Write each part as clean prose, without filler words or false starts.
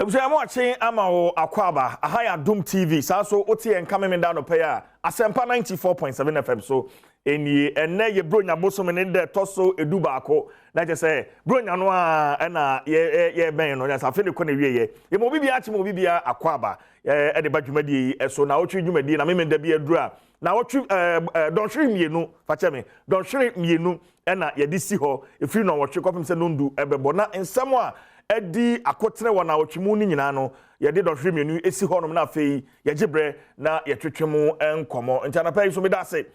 I'm watching Amao Akwaba, Ahaya Doom TV. So, Oti and coming down the pair. Asempa 94.7 FM. So, any and ne ye bronya bosom in there, Tosso, Edubako. Like I say, bronya noa, and ye ben, no, that's a feel con ye. Ye mobi Achimobia Akwaba, at the Bajumedi, so now you may deal, I mean, there be a draw. Now, don't shrimp ye no, Fatchame, don't shrimp ye no, and ye disi ho, if you know what you call him, say, no do, ebebona, and someone. Edi akotre wana ochimu ni nyina no ye de dohwe menu esi honom na afei ye gibre na ye twetwemu enkomo ntana pay so me da se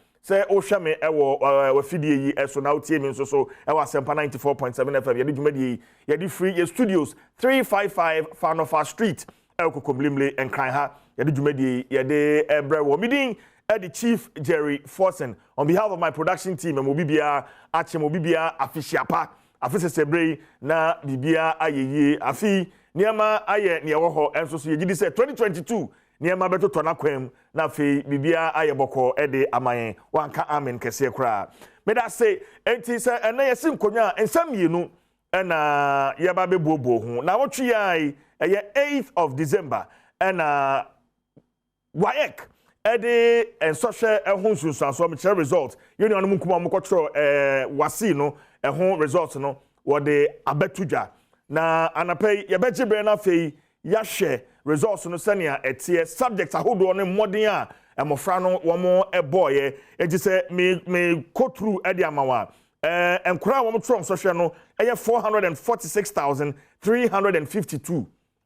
o hwe me ewo wafidie yi eso na otie mi nso so ewo asempa 94.7 FM ye de dwumadi ye de free ye studios 355 Fanofa Street ekokomlimle enkran ha ye de dwumadi ye de ebre wo midin the Chief Jerry Forsen on behalf of my production team and mobibia achemobibia afishiapa afise sebrei na bibia ayeye afi niama aye ne wo ho enso so yegidi se 2022 niama beto to na kwam na afi bibia aye boko ede amayen wanka amen kese kra me da say enti se ena yesi nkonya ensam yenu na yeba bebuobo ho na wotwe ai eye 8th of December na WAEC ede ensoshe ehun sunsanso me share result yeni anu nkuma mokotro wasi no ehun result no wode abetuja na anapay ye begibre na fei ya share results no senia etie subjects ahodo ne modern a emofra no womo eboye eji se me go through edi amawa enkura womo trom so hwe no eye 446,352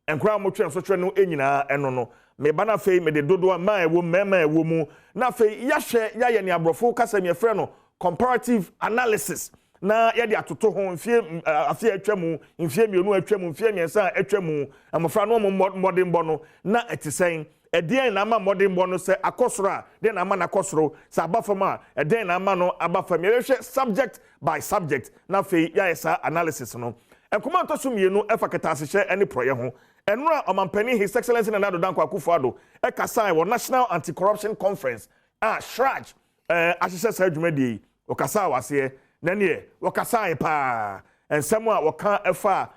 enkura womo trom so hwe no enyina eno no me bana fei me de dodo ma ewo mema ewo mu na fei ya hwe ya ye ne abrofo kasa me frɛ no comparative analysis na ya de atoto ho mfie afie atwamu mfie mienu atwamu mfie miensa atwamu amofra no modern bono na etisen edien na ama modern bono se akosoro a de na ama na akosoro se abafama edien na ama no abafama yehwe subject by subject na fe ya esa analysis no enkoma ntoso mienu efaketa asehye ene proye ho enura omampani His Excellency Nana Addo Dankwa Akufo-Addo ekasa wo National Anti-Corruption Conference SHRAJ ahehye sa adwumadi okasa wase nanie wakasa pa ensemo a waka efa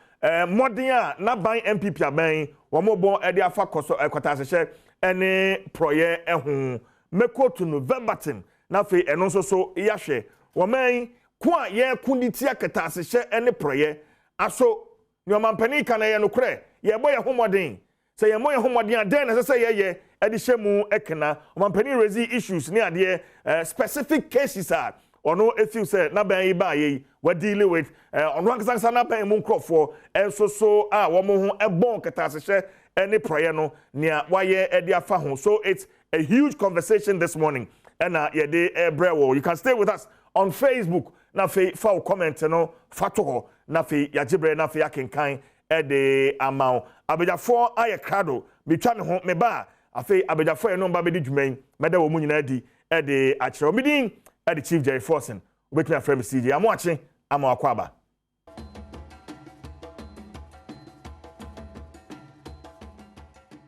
modern a na ban MPP aban womobo e de afa koso ekwatasehye ene proye ehu mekotu November na fe eno so yahwe woman ku a ye kunditi akatasehye ene proye aso nyomampani kana ye nokre ye boye homodin se ye moye homodin a den na se ye edi hyemu ekena womampani raise issues ni ade specific cases are ono efil say na ban yi ba yi we deal with ono ankansa na ban mu nkrofo so a wo mo ho ebon ketasehye any prayer no nia waye edi afa ho. So it's a huge conversation this morning and ye de ebrewo. You can stay with us on Facebook na fe fa comment no fato ho na fe yagibre na fe akenkan e de amao abejafo aye krado bitwa me ho me ba afi abejafo e no ba be di dwuman meda wo mu nyina di e de akere midin the Chief Jerry Forsen, with my friend CJ. I'm watching. I'm Akwaba.